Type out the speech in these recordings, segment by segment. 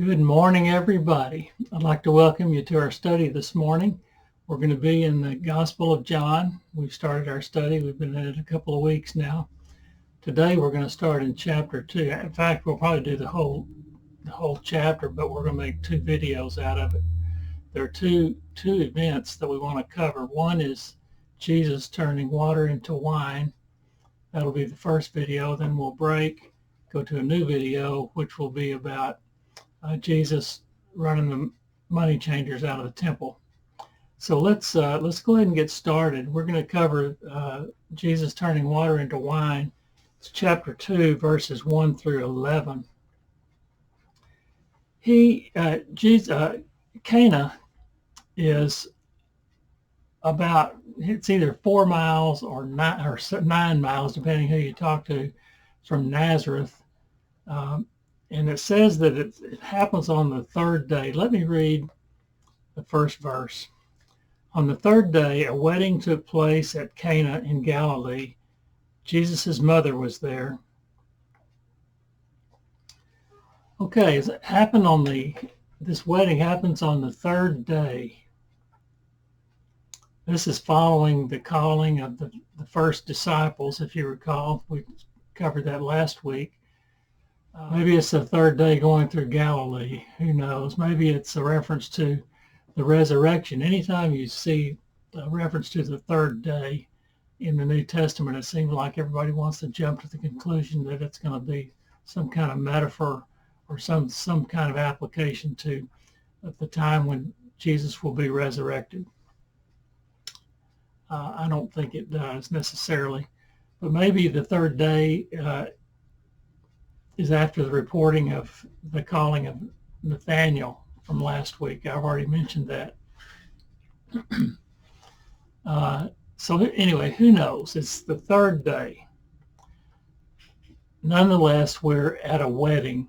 Good morning, everybody. I'd like to welcome you to our study this morning. We're going to be in the Gospel of John. We've started our study. We've been in it a couple of weeks now. Today we're going to start in chapter 2. In fact, we'll probably do the whole chapter, but we're going to make two videos out of it. There are two events that we want to cover. One is Jesus turning water into wine. That'll be the first video. Then we'll go to a new video, which will be about Jesus running the money changers out of the temple. So let's go ahead and get started. We're going to cover Jesus turning water into wine. It's chapter 2, verses 1 through 11. Cana is about, it's either 4 miles or 9 miles, depending who you talk to, from Nazareth. And it says that it happens on the third day. Let me read the first verse. On the third day, a wedding took place at Cana in Galilee. Jesus' mother was there. Okay, this wedding happens on the third day. This is following the calling of the first disciples, if you recall. We covered that last week. Maybe it's the third day going through Galilee. Who knows? Maybe it's a reference to the resurrection. Anytime you see a reference to the third day in the New Testament, it seems like everybody wants to jump to the conclusion that it's going to be some kind of metaphor or some kind of application to the time when Jesus will be resurrected. I don't think it does necessarily, but maybe the third day is after the reporting of the calling of Nathaniel from last week. I've already mentioned that. So anyway, who knows? It's the third day. Nonetheless, we're at a wedding.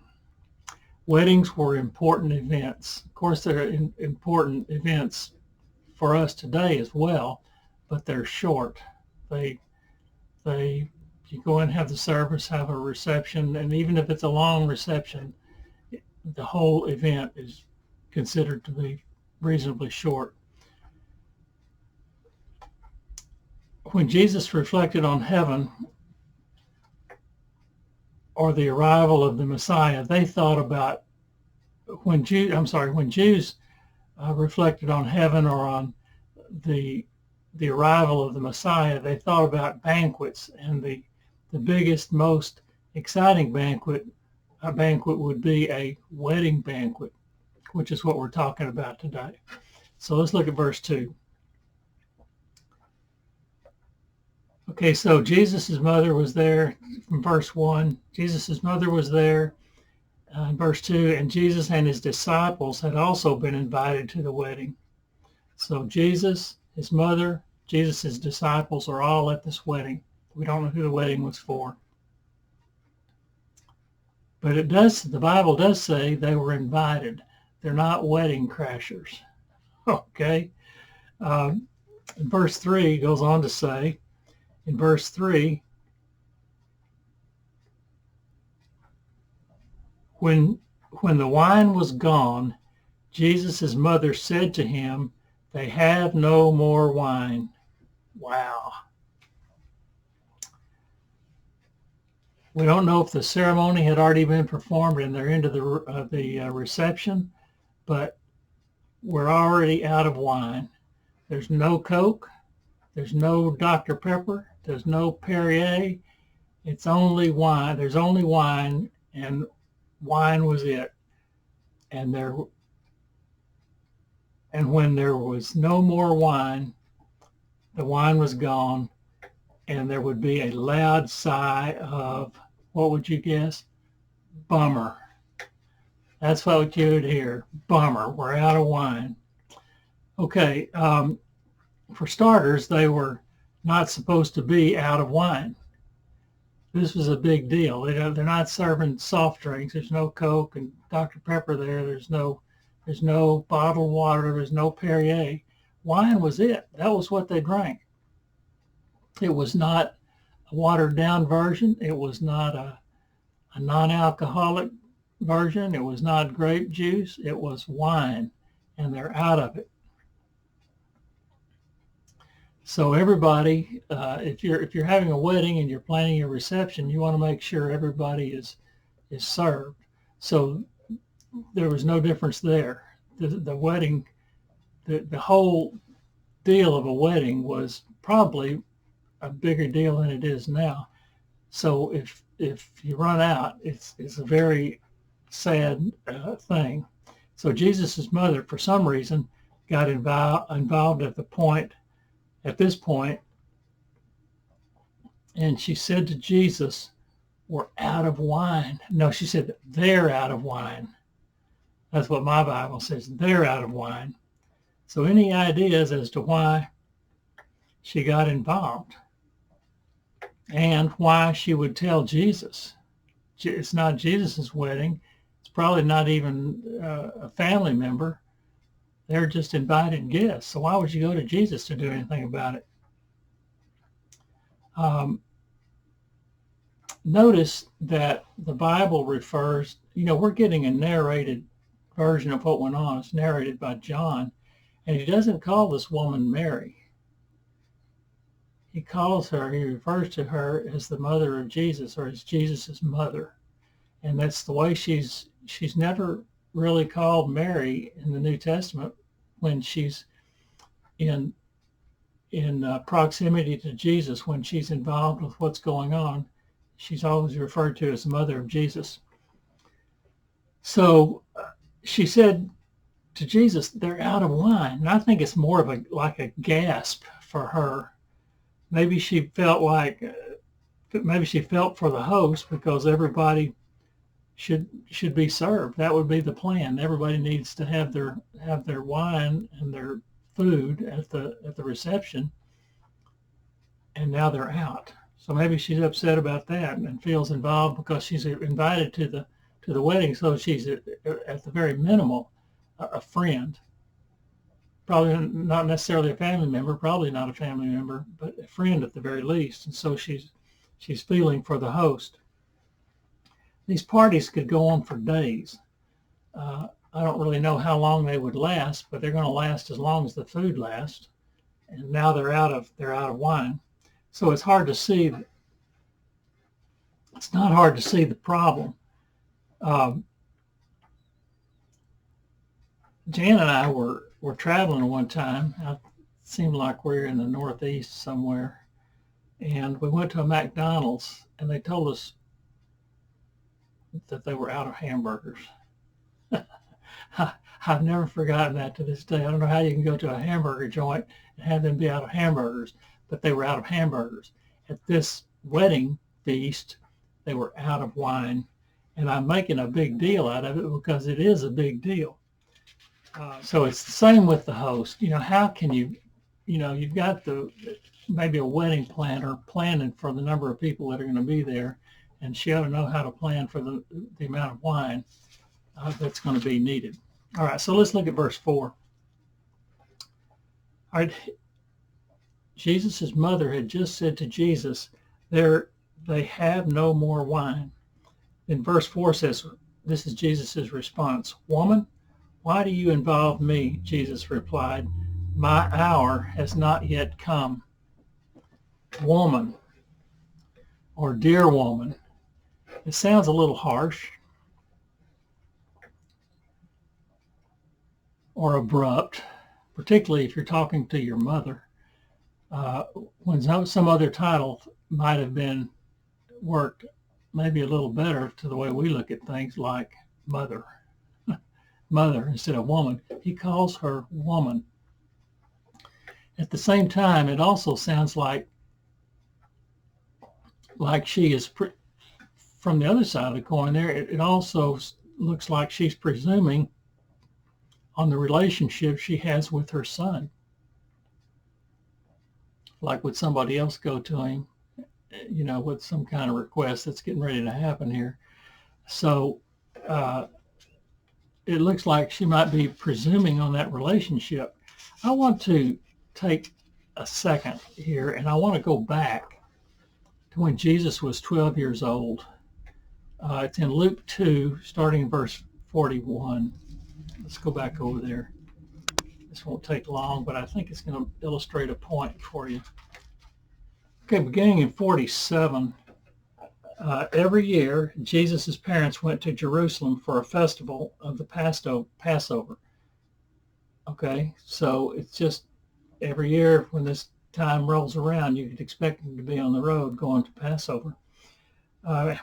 Weddings were important events. Of course, they're important events for us today as well, but they're short. You go and have the service, have a reception, and even if it's a long reception, the whole event is considered to be reasonably short. When Jesus reflected on heaven or the arrival of the Messiah, they thought about when Jews reflected on heaven or on the arrival of the Messiah, they thought about banquets, and the biggest, most exciting banquet would be a wedding banquet, which is what we're talking about today. So let's look at verse 2. Okay, so Jesus' mother was there from verse 1. Jesus' mother was there in verse 2, and Jesus and his disciples had also been invited to the wedding. So Jesus, his mother, Jesus' disciples are all at this wedding. We don't know who the wedding was for. But the Bible does say they were invited. They're not wedding crashers. Okay. Verse 3 goes on to say, in verse 3, when the wine was gone, Jesus' mother said to him, "They have no more wine." Wow. We don't know if the ceremony had already been performed and they're into the reception, but we're already out of wine. There's no Coke. There's no Dr. Pepper. There's no Perrier. It's only wine. There's only wine, and wine was it. And when there was no more wine, the wine was gone, and there would be a loud sigh of, what would you guess? Bummer. That's what you would hear. Bummer. We're out of wine. Okay. For starters, they were not supposed to be out of wine. This was a big deal. They're not serving soft drinks. There's no Coke and Dr. Pepper there. There's no bottled water. There's no Perrier. Wine was it. That was what they drank. It was not a watered down version. It was not a non-alcoholic version, it was not grape juice, it was wine, and they're out of it. So everybody, if you're having a wedding and you're planning your reception, you want to make sure everybody is served. So there was no difference there. The wedding, the whole deal of a wedding was probably a bigger deal than it is now. So if you run out, it's a very sad thing. So Jesus's mother, for some reason, got involved at this point, and she said to Jesus, "We're out of wine." No, she said, "They're out of wine." That's what my Bible says. They're out of wine. So any ideas as to why she got involved and why she would tell Jesus? It's not Jesus's wedding. It's probably not even a family member. They're just invited guests. So why would you go to Jesus to do anything about it? Notice that the Bible refers, we're getting a narrated version of what went on. It's narrated by John, and he doesn't call this woman Mary. He refers to her as the mother of Jesus, or as Jesus's mother. And that's the way she's never really called Mary in the New Testament when she's in proximity to Jesus, when she's involved with what's going on. She's always referred to as the mother of Jesus. So she said to Jesus, "They're out of wine." And I think it's more of a gasp for her. Maybe she felt for the host, because everybody should be served. That would be the plan. Everybody needs to have their wine and their food at the reception, and now they're out. So maybe she's upset about that and feels involved because she's invited to the wedding. So she's at the very minimal a friend. Probably not necessarily a family member, probably not a family member, but a friend at the very least. And so she's feeling for the host. These parties could go on for days. I don't really know how long they would last, but they're going to last as long as the food lasts. And now they're out of wine. So it's hard to see. It's not hard to see the problem. Jan and I were traveling one time. It seemed like we were in the Northeast somewhere, and we went to a McDonald's, and they told us that they were out of hamburgers. I've never forgotten that to this day. I don't know how you can go to a hamburger joint and have them be out of hamburgers, but they were out of hamburgers. At this wedding feast, they were out of wine, and I'm making a big deal out of it because it is a big deal. So it's the same with the host. How can you've got maybe a wedding planner planning for the number of people that are going to be there, and she ought to know how to plan for the amount of wine that's going to be needed. All right, so let's look at verse 4. All right, Jesus' mother had just said to Jesus, they have no more wine. Then verse 4 says, this is Jesus' response. "Woman, why do you involve me?" Jesus replied, "My hour has not yet come." Woman, or dear woman. It sounds a little harsh or abrupt, particularly if you're talking to your mother, when some other title might have been worked maybe a little better to the way we look at things, like mother. Mother instead of woman. He calls her woman. At the same time, it also sounds like she is, from the other side of the coin there, it also looks like she's presuming on the relationship she has with her son. Like, would somebody else go to him, with some kind of request that's getting ready to happen here? So it looks like she might be presuming on that relationship. I want to take a second here, and I want to go back to when Jesus was 12 years old. It's in Luke 2, starting in verse 41. Let's go back over there. This won't take long, but I think it's going to illustrate a point for you. Okay, beginning in 47, every year, Jesus' parents went to Jerusalem for a festival of the Passover. Okay, so it's just every year when this time rolls around, you could expect him to be on the road going to Passover. At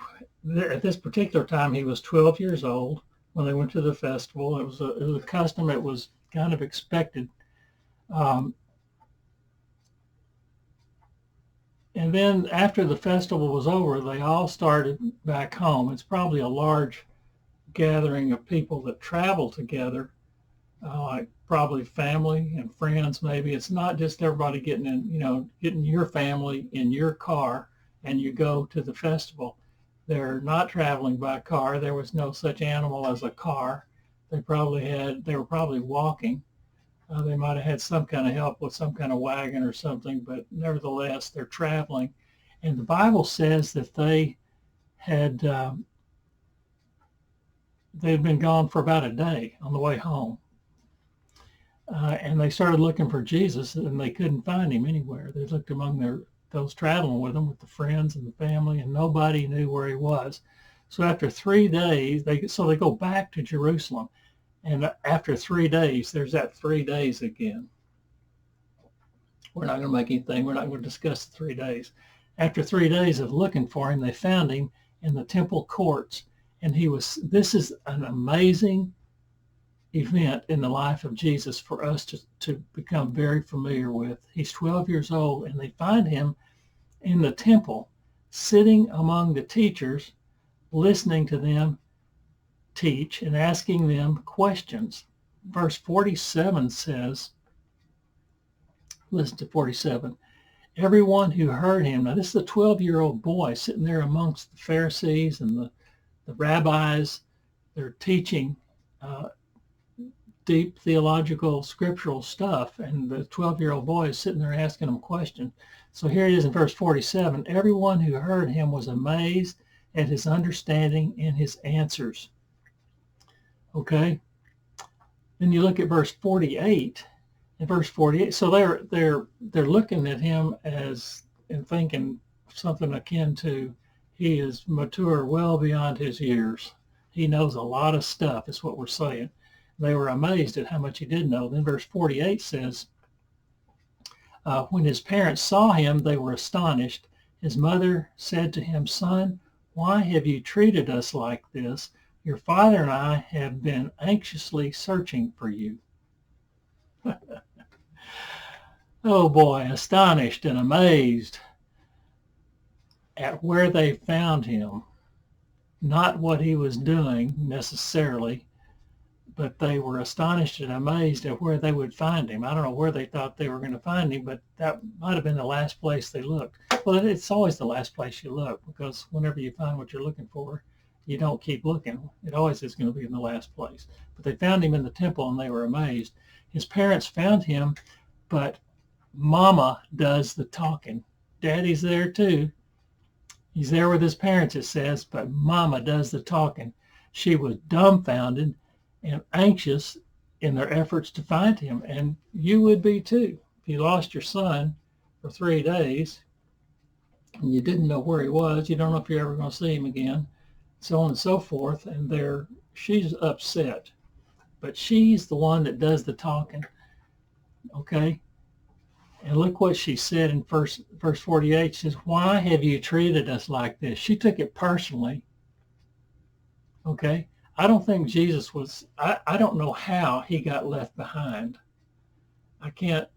this particular time, he was 12 years old when they went to the festival. It was a custom. It was kind of expected. And then after the festival was over, they all started back home. It's probably a large gathering of people that travel together, like probably family and friends maybe. It's not just everybody getting your family in your car and you go to the festival. They're not traveling by car. There was no such animal as a car. They were probably walking. They might have had some kind of help with some kind of wagon or something, but nevertheless, they're traveling. And the Bible says that they'd been gone for about a day on the way home. And they started looking for Jesus, and they couldn't find him anywhere. They looked among those traveling with them, with the friends and the family, and nobody knew where he was. So after 3 days, they go back to Jerusalem. And after 3 days, there's that 3 days again. We're not going to make anything. We're not going to discuss the 3 days. After 3 days of looking for him, they found him in the temple courts. And this is an amazing event in the life of Jesus for us to become very familiar with. He's 12 years old, and they find him in the temple, sitting among the teachers, listening to them teach and asking them questions. Verse 47 says, listen to 47, everyone who heard him, now this is a 12-year-old boy sitting there amongst the Pharisees and the rabbis. They're teaching deep theological scriptural stuff, and the 12-year-old boy is sitting there asking them questions. So here it is in verse 47, everyone who heard him was amazed at his understanding and his answers. Okay. Then you look at verse 48. In verse 48, so they're looking at him as and thinking something akin to he is mature well beyond his years. He knows a lot of stuff, is what we're saying. They were amazed at how much he did know. Then verse 48 says, when his parents saw him, they were astonished. His mother said to him, son, why have you treated us like this? Your father and I have been anxiously searching for you. Oh boy, astonished and amazed at where they found him. Not what he was doing necessarily, but they were astonished and amazed at where they would find him. I don't know where they thought they were going to find him, but that might have been the last place they looked. Well, it's always the last place you look, because whenever you find what you're looking for, you don't keep looking. It always is going to be in the last place. But they found him in the temple, and they were amazed. His parents found him, but Mama does the talking. Daddy's there too. He's there with his parents, it says, but Mama does the talking. She was dumbfounded and anxious in their efforts to find him. And you would be too. If you lost your son for 3 days and you didn't know where he was, you don't know if you're ever going to see him again, so on and so forth. And she's upset. But she's the one that does the talking. Okay? And look what she said in verse 48. She says, why have you treated us like this? She took it personally. Okay? I don't think Jesus was, I don't know how he got left behind. I can't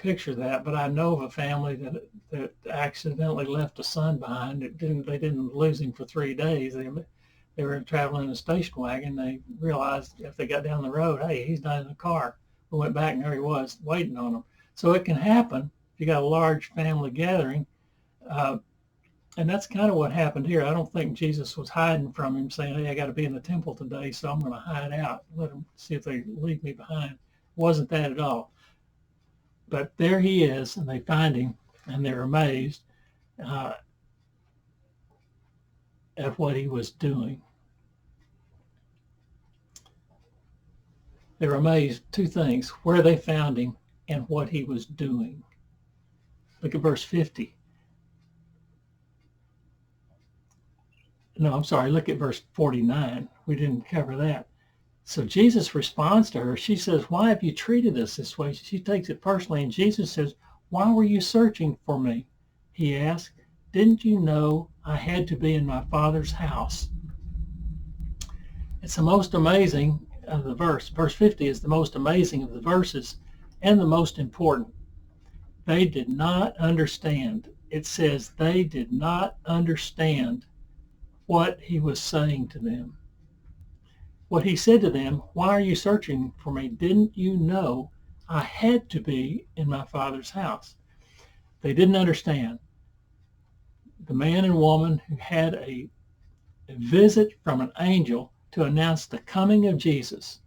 picture that, but I know of a family that accidentally left a son behind. They didn't lose him for 3 days. They were traveling in a station wagon. They realized if they got down the road, hey, he's not in the car. We went back and there he was waiting on them. So it can happen if you got a large family gathering. And that's kind of what happened here. I don't think Jesus was hiding from him, saying, hey, I got to be in the temple today, so I'm going to hide out, let them see if they leave me behind. It wasn't that at all. But there he is, and they find him, and they're amazed. at what he was doing. They were amazed, two things, where they found him and what he was doing. Look at verse 50. No, I'm sorry, look at verse 49. We didn't cover that. So Jesus responds to her. She says, why have you treated us this way? She takes it personally, and Jesus says, why were you searching for me? He asked, didn't you know I had to be in my Father's house? It's the most amazing of the verse. Verse 50 is the most amazing of the verses and the most important. They did not understand. It says they did not understand what he was saying to them. What he said to them, why are you searching for me? Didn't you know I had to be in my Father's house? They didn't understand. The man and woman who had a visit from an angel to announce the coming of Jesus,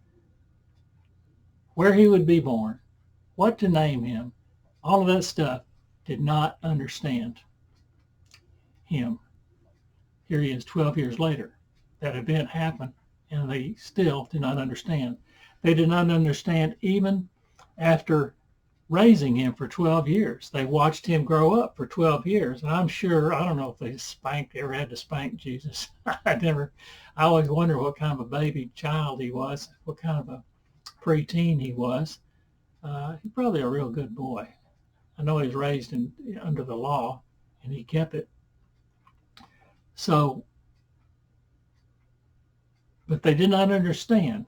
where he would be born, what to name him, all of that stuff, did not understand him. Here he is 12 years later. That event happened, and they still did not understand. They did not understand even after raising him for 12 years. They watched him grow up for 12 years. And I'm sure, I don't know if they ever had to spank Jesus. I always wonder what kind of a baby child he was, what kind of a preteen he was. He's probably a real good boy. I know he was raised under the law, and he kept it. So, but they did not understand,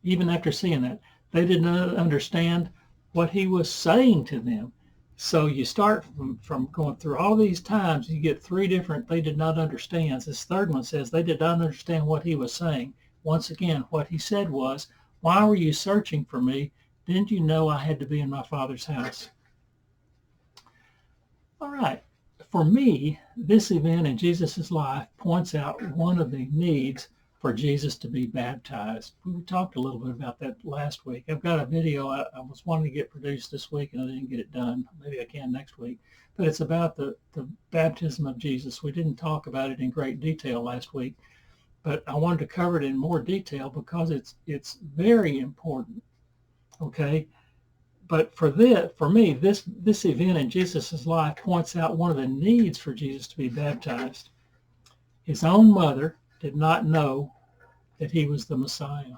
even after seeing that, they did not understand what he was saying to them. So you start from going through all these times, you get three different, they did not understand. This third one says they did not understand what he was saying. Once again, what he said was, why were you searching for me? Didn't you know I had to be in my Father's house? All right. For me, this event in Jesus' life points out one of the needs for Jesus to be baptized. We talked a little bit about that last week. I've got a video I was wanting to get produced this week, and I didn't get it done. Maybe I can next week. But it's about the baptism of Jesus. We didn't talk about it in great detail last week, but I wanted to cover it in more detail because it's very important. Okay? But for me, this event in Jesus' life points out one of the needs for Jesus to be baptized. His own mother did not know that he was the Messiah.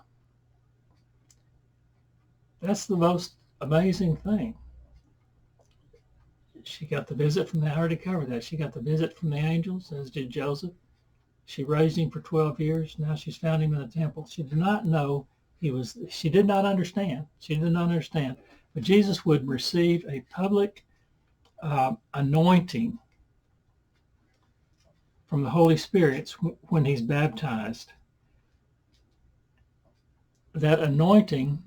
That's the most amazing thing. She got the visit from I already covered that. She got the visit from the angels, as did Joseph. She raised him for 12 years. Now she's found him in the temple. She did not know she did not understand. She did not understand. But Jesus would receive a public anointing from the Holy Spirit when he's baptized. That anointing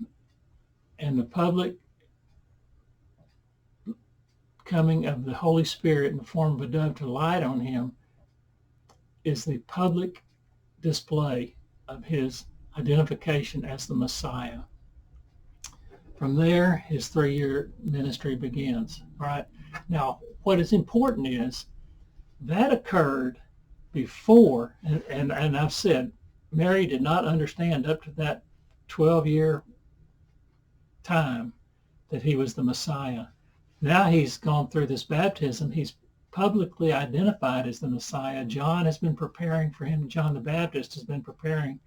and the public coming of the Holy Spirit in the form of a dove to light on him is the public display of his identification as the Messiah. From there, his 3-year ministry begins. All right. Now, what is important is that occurred before, and I've said, Mary did not understand up to that 12-year time that he was the Messiah. Now he's gone through this baptism. He's publicly identified as the Messiah. John has been preparing for him. John the Baptist has been preparing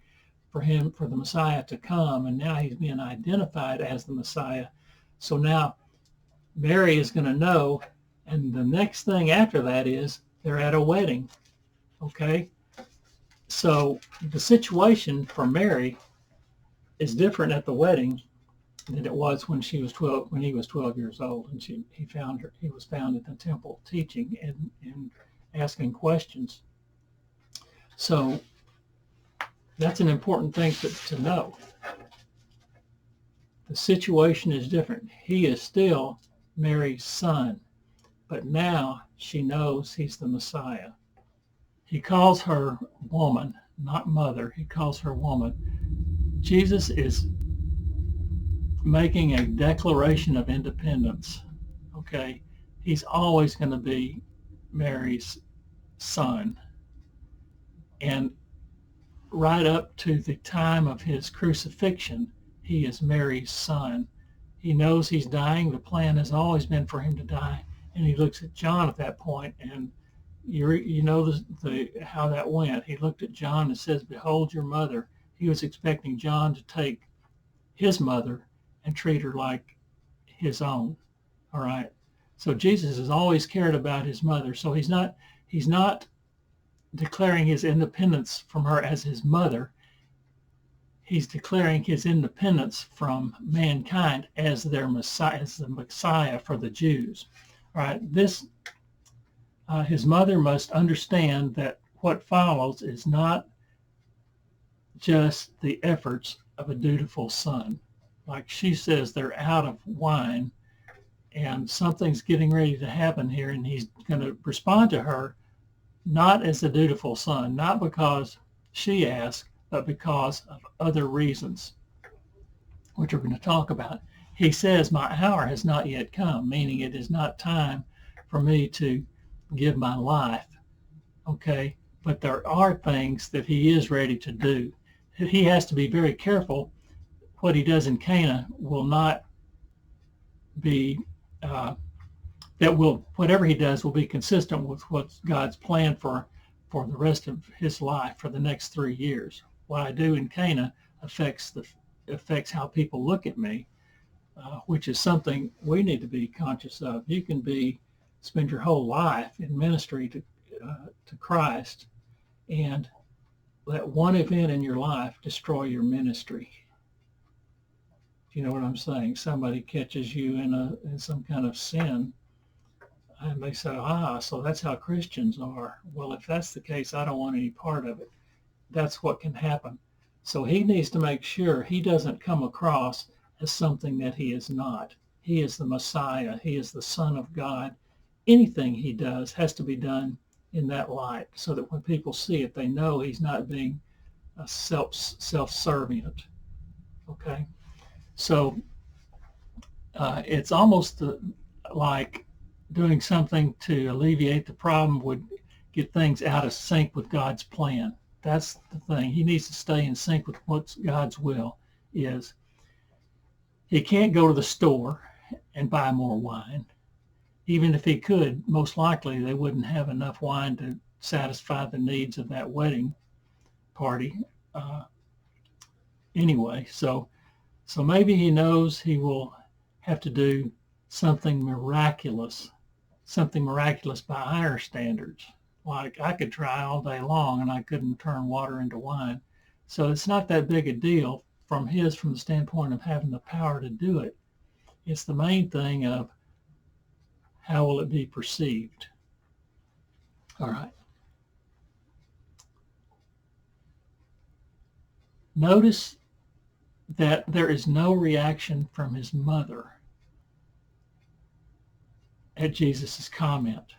for the Messiah to come, and now he's being identified as the Messiah. So now Mary is going to know, and the next thing after that is they're at a wedding. Okay? So the situation for Mary is different at the wedding than it was when he was 12 years old, and he was found at the temple teaching and asking questions. So that's an important thing to know. The situation is different. He is still Mary's son, but now she knows he's the Messiah. He calls her woman, not mother. He calls her woman. Jesus is making a declaration of independence. Okay? He's always going to be Mary's son. And right up to the time of his crucifixion, he is Mary's son. He knows he's dying. The plan has always been for him to die. And he looks at John at that point, and you know how that went. He looked at John and says, "Behold your mother." He was expecting John to take his mother and treat her like his own. All right. So Jesus has always cared about his mother. So he's not declaring his independence from her as his mother. He's declaring his independence from mankind as their Messiah, as the Messiah for the Jews. All right. His mother must understand that what follows is not just the efforts of a dutiful son. Like she says, they're out of wine and something's getting ready to happen here, and he's going to respond to her not as a dutiful son, not because she asked, but because of other reasons, which we're going to talk about. He says, "My hour has not yet come," meaning it is not time for me to give my life. Okay? But there are things that he is ready to do. He has to be very careful. What he does in Cana will not be, whatever he does will be consistent with what God's plan for the rest of his life for the next 3 years. What I do in Cana affects how people look at me, which is something we need to be conscious of. You can spend your whole life in ministry to Christ, and let one event in your life destroy your ministry. You know what I'm saying? Somebody catches you in some kind of sin, and they say, so that's how Christians are. Well, if that's the case, I don't want any part of it. That's what can happen. So he needs to make sure he doesn't come across as something that he is not. He is the Messiah. He is the Son of God. Anything he does has to be done in that light, so that when people see it, they know he's not being self-servient. Okay? So it's almost like doing something to alleviate the problem would get things out of sync with God's plan. That's the thing. He needs to stay in sync with what God's will is. He can't go to the store and buy more wine. Even if he could, most likely they wouldn't have enough wine to satisfy the needs of that wedding party anyway. So maybe he knows he will have to do something miraculous by our standards. Like I could try all day long and I couldn't turn water into wine. So it's not that big a deal from the standpoint of having the power to do it. It's the main thing of how will it be perceived. All right. Notice that there is no reaction from his mother at Jesus' comment.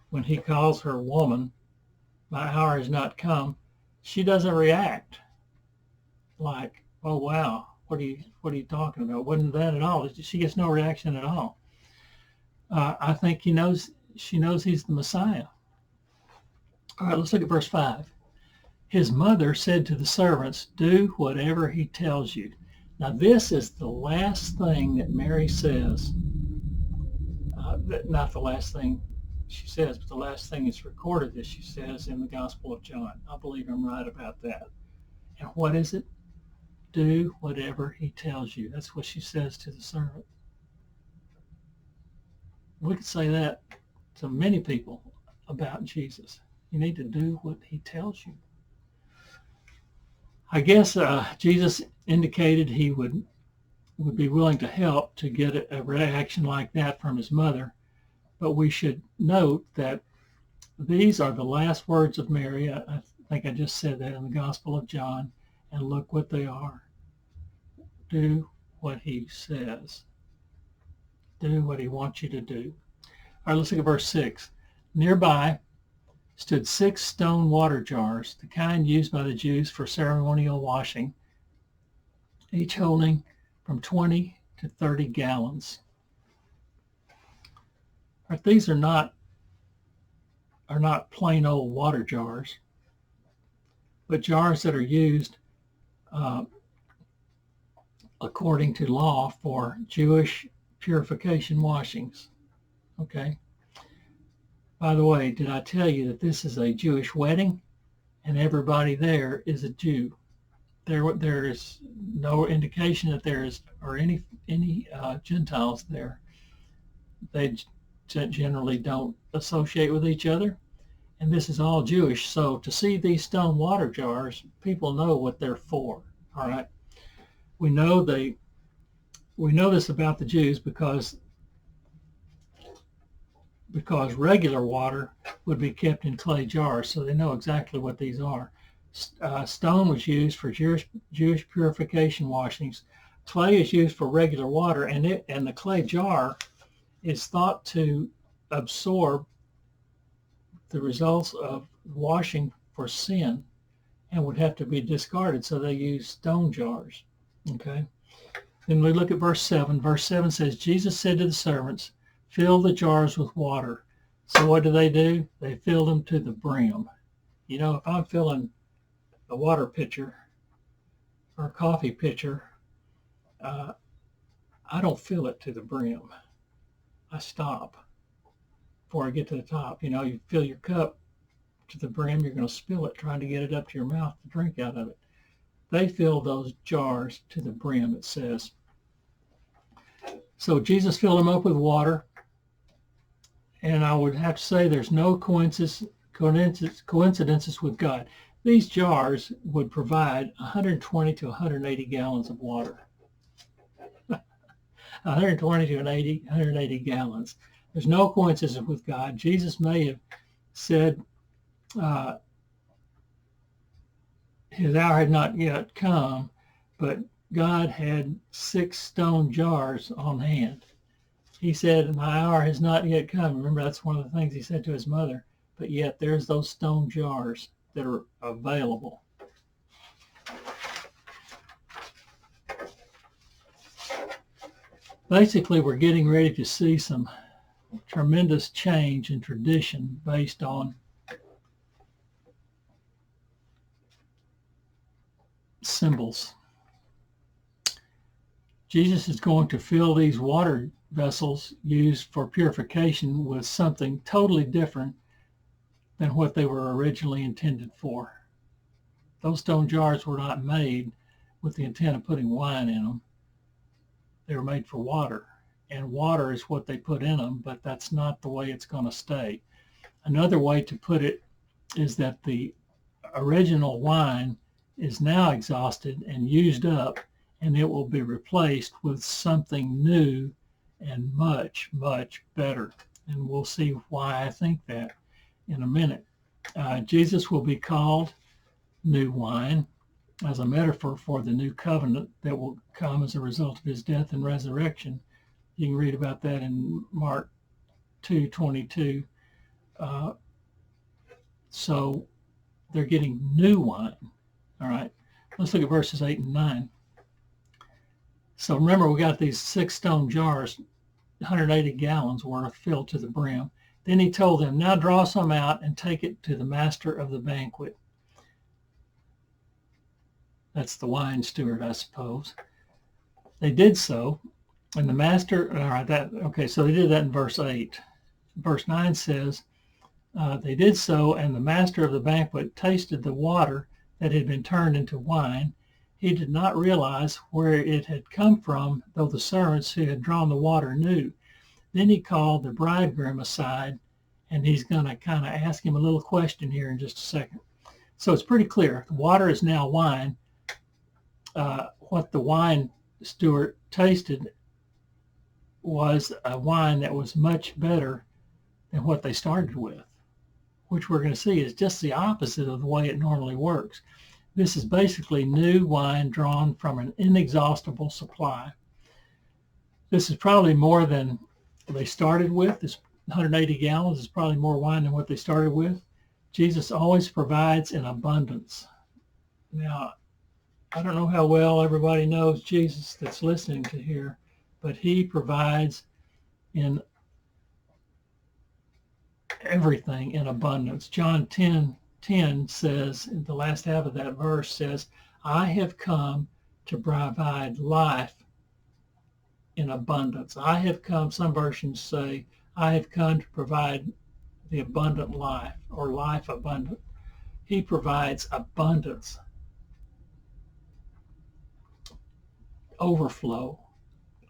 When he calls her woman, "My hour has not come," she doesn't react like, "Oh wow, what are you talking about?" Wasn't that at all? She gets no reaction at all. I think she knows he's the Messiah. All right, let's look at verse 5. His mother said to the servants, "Do whatever he tells you." Now this is the last thing that Mary says. Not the last thing she says, but the last thing is recorded that she says in the Gospel of John. I believe I'm right about that. And what is it? Do whatever he tells you. That's what she says to the servant. We could say that to many people about Jesus. You need to do what he tells you. I guess Jesus indicated he would be willing to help to get a reaction like that from his mother. But we should note that these are the last words of Mary. I think I just said that in the Gospel of John. And look what they are. Do what he says. Do what he wants you to do. All right, let's look at verse 6. Nearby stood 6 stone water jars, the kind used by the Jews for ceremonial washing, each holding from 20 to 30 gallons. Right, these are not plain old water jars. but jars that are used according to law for Jewish purification washings. Okay. By the way, did I tell you that this is a Jewish wedding and everybody there is a Jew? There is no indication that there is or any Gentiles there. They generally don't associate with each other, and this is all Jewish. So to see these stone water jars, people know what they're for. All right, we know this about the Jews because regular water would be kept in clay jars, so they know exactly what these are. Stone was used for Jewish purification washings. Clay is used for regular water, and the clay jar is thought to absorb the results of washing for sin and would have to be discarded, so they use stone jars. Okay. Then we look at verse 7. Verse 7 says, Jesus said to the servants, fill the jars with water. So what do? They fill them to the brim. You know, if I'm filling a water pitcher or a coffee pitcher, I don't fill it to the brim. I stop before I get to the top. You know, you fill your cup to the brim, you're going to spill it trying to get it up to your mouth to drink out of it. They fill those jars to the brim, it says. So Jesus filled them up with water, and I would have to say there's no coincidences with God. These jars would provide 120 to 180 gallons of water. 120 to 180 gallons. There's no coincidence with God. Jesus may have said his hour had not yet come, but God had 6 stone jars on hand. He said, my hour has not yet come. Remember, that's one of the things he said to his mother. But yet there's those stone jars that are available. Basically, we're getting ready to see some tremendous change in tradition based on symbols. Jesus is going to fill these water vessels used for purification with something totally different than what they were originally intended for. Those stone jars were not made with the intent of putting wine in them. They were made for water, and water is what they put in them, but that's not the way it's going to stay. Another way to put it is that the original wine is now exhausted and used up, and it will be replaced with something new and much, much better. And we'll see why I think that in a minute. Jesus will be called new wine as a metaphor for the new covenant that will come as a result of his death and resurrection. You can read about that in Mark 2:22. So they're getting new wine. All right, let's look at verses 8 and 9. So remember, we got these 6 stone jars, 180 gallons worth filled to the brim. Then he told them, now draw some out and take it to the master of the banquet. That's the wine steward, I suppose. They did so, and the master, all right, so they did that in verse 8. Verse 9 says, they did so, and the master of the banquet tasted the water that had been turned into wine. He did not realize where it had come from, though the servants who had drawn the water knew. Then he called the bridegroom aside, and he's going to kind of ask him a little question here in just a second. So it's pretty clear. The water is now wine. What the wine steward tasted was a wine that was much better than what they started with, which we're going to see is just the opposite of the way it normally works. This is basically new wine drawn from an inexhaustible supply. This is probably more than they started with. This 180 gallons is probably more wine than what they started with. Jesus always provides in abundance. Now, I don't know how well everybody knows Jesus that's listening to here, but he provides in everything in abundance. John 10 10 says, in the last half of that verse says, I have come to provide life in abundance. I have come, some versions say, I have come to provide the abundant life, or life abundant. He provides abundance, overflow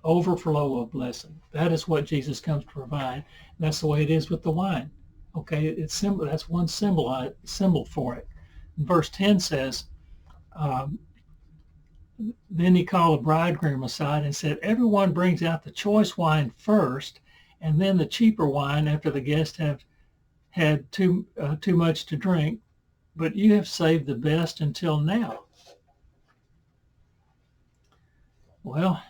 of blessing. That is what Jesus comes to provide. And that's the way it is with the wine. Okay, it's simple. That's one symbol for it. And verse 10 says, then he called the bridegroom aside and said, everyone brings out the choice wine first, and then the cheaper wine after the guests have had too much to drink, but you have saved the best until now. Well,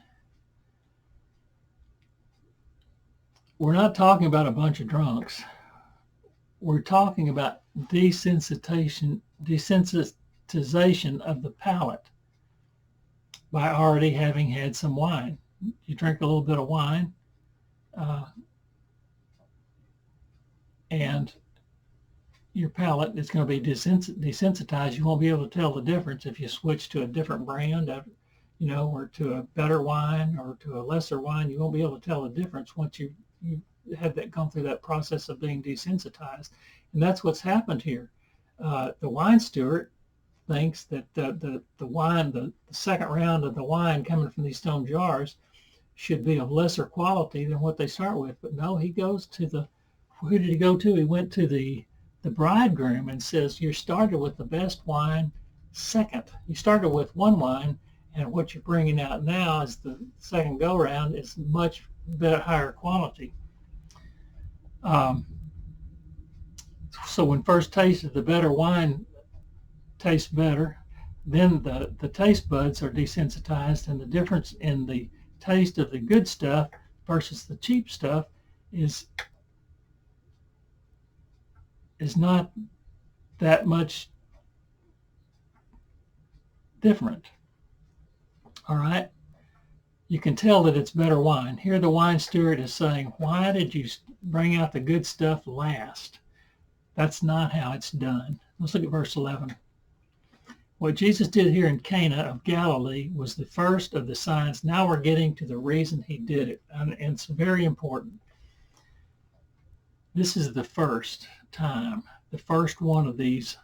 we're not talking about a bunch of drunks. We're talking about desensitization of the palate by already having had some wine. You drink a little bit of wine, and your palate is going to be desensitized. You won't be able to tell the difference if you switch to a different brand, or to a better wine or to a lesser wine. You won't be able to tell the difference once you had that gone through that process of being desensitized. And that's what's happened here. The wine steward thinks that the wine, the second round of the wine coming from these stone jars, should be of lesser quality than what they start with. But no, he goes to who did he go to? He went to the bridegroom and says, you started with the best wine second. You started with one wine, and what you're bringing out now is the second go around is much better, higher quality. So when first tasted, the better wine tastes better. Then the taste buds are desensitized, and the difference in the taste of the good stuff versus the cheap stuff is not that much different. All right? You can tell that it's better wine. Here the wine steward is saying, why did you bring out the good stuff last? That's not how it's done. Let's look at verse 11. What Jesus did here in Cana of Galilee was the first of the signs. Now we're getting to the reason he did it, and it's very important. This is the first time, the first one of these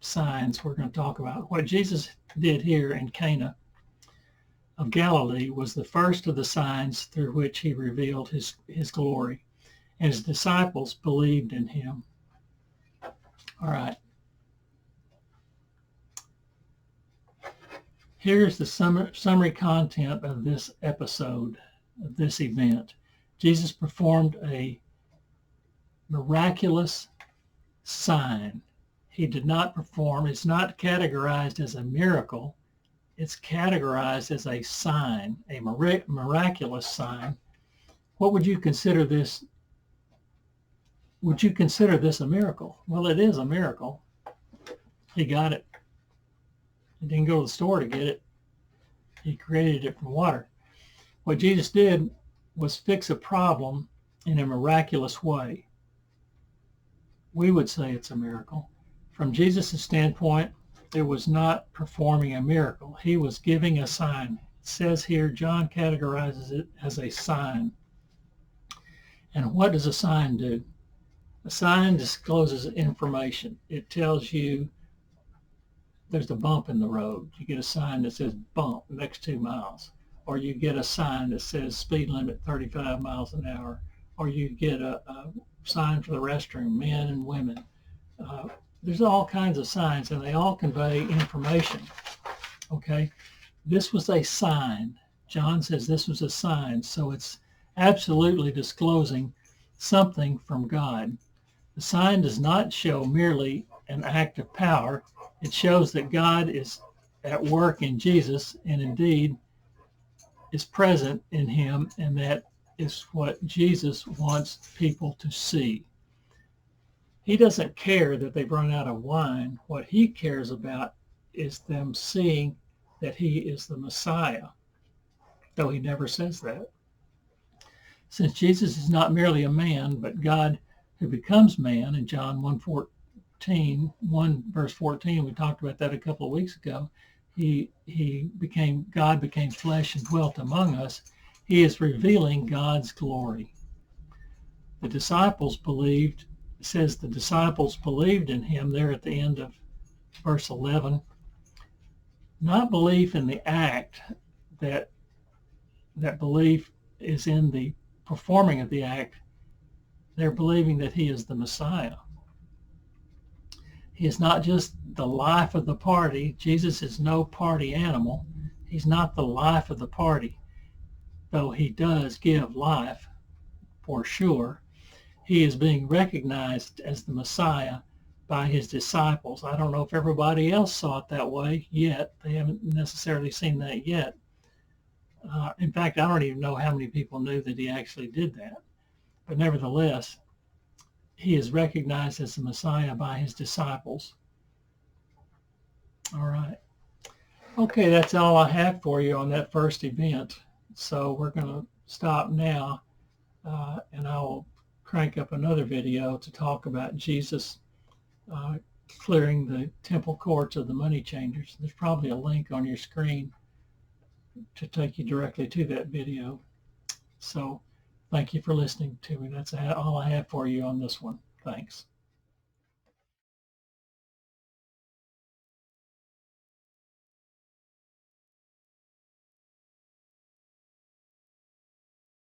signs we're going to talk about. What Jesus did here in Cana of Galilee was the first of the signs through which he revealed his glory, and his disciples believed in him. All right. Here's the summary content of this episode, of this event. Jesus performed a miraculous sign. He did not perform, it's not categorized as a miracle, it's categorized as a sign, a miraculous sign. What would you consider this? Would you consider this a miracle? Well, it is a miracle. He got it. He didn't go to the store to get it. He created it from water. What Jesus did was fix a problem in a miraculous way. We would say it's a miracle. From Jesus' standpoint, it was not performing a miracle. He was giving a sign. It says here, John categorizes it as a sign. And what does a sign do? A sign discloses information. It tells you there's a bump in the road. You get a sign that says bump next 2 miles. Or you get a sign that says speed limit 35 miles an hour. Or you get a sign for the restroom, men and women. There's all kinds of signs, and they all convey information. Okay? This was a sign. John says this was a sign, so it's absolutely disclosing something from God. The sign does not show merely an act of power. It shows that God is at work in Jesus and indeed is present in him, and that is what Jesus wants people to see. He doesn't care that they've run out of wine. What he cares about is them seeing that he is the Messiah, though he never says that. Since Jesus is not merely a man, but God who becomes man in John 1:14, 14, 1 verse 14, we talked about that a couple of weeks ago. God became flesh and dwelt among us. He is revealing God's glory. The disciples believed, it says the disciples believed in him there at the end of verse 11. Not belief in the act, that belief is in the performing of the act. They're believing that he is the Messiah. He is not just the life of the party. Jesus is no party animal. He's not the life of the party, though he does give life for sure. He is being recognized as the Messiah by his disciples. I don't know if everybody else saw it that way yet. They haven't necessarily seen that yet. In fact, I don't even know how many people knew that he actually did that. But nevertheless, he is recognized as the Messiah by his disciples. All right. Okay, that's all I have for you on that first event. So we're going to stop now, and I will crank up another video to talk about Jesus clearing the temple courts of the money changers. There's probably a link on your screen to take you directly to that video. So thank you for listening to me. That's all I have for you on this one. Thanks.